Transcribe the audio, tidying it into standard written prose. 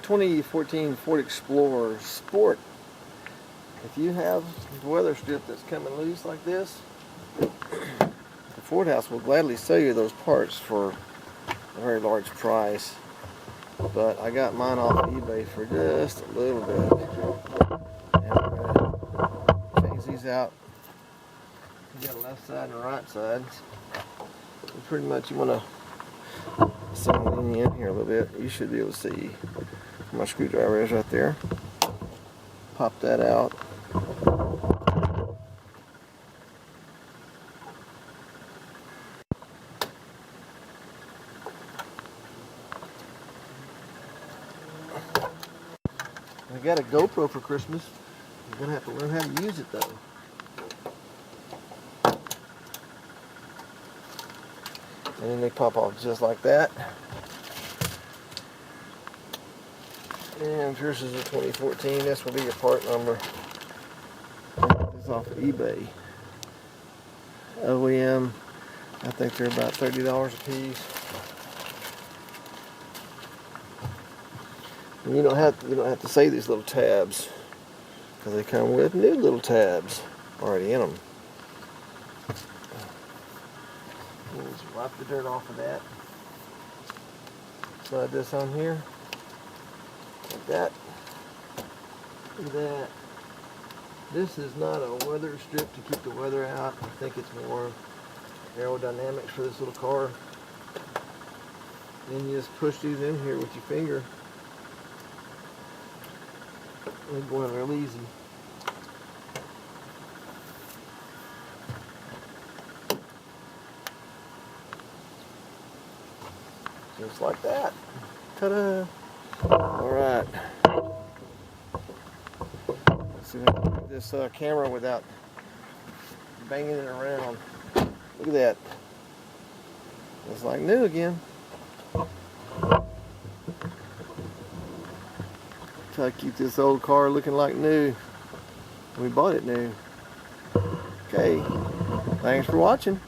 2014 Ford Explorer Sport. If you have the weather strip that's coming loose like this, the Ford House will gladly sell you those parts for a very large price. But I got mine off eBay for just a little bit. And I'm going to change these out. You got a left side and a right side. And pretty much you want to zoom in here a little bit. You should be able to see where my screwdriver is right there. Pop that out. I got a GoPro for Christmas. You're gonna have to learn how to use it though. And then they pop off just like that. And if yours is a 2014, this will be your part number. This is off of eBay. OEM, I think they're about $30 a piece. And you don't have to save these little tabs because they come with new little tabs already in them. Just wipe the dirt off of that. Slide this on here. Like that. Look at that. This is not a weather strip to keep the weather out. I think it's more aerodynamics for this little car. Then you just push these in here with your finger. They're going real easy. Just like that. Ta-da! Alright. Let's see if I can put this camera without banging it around. Look at that. It's like new again. Try to keep this old car looking like new. We bought it new. Okay. Thanks for watching.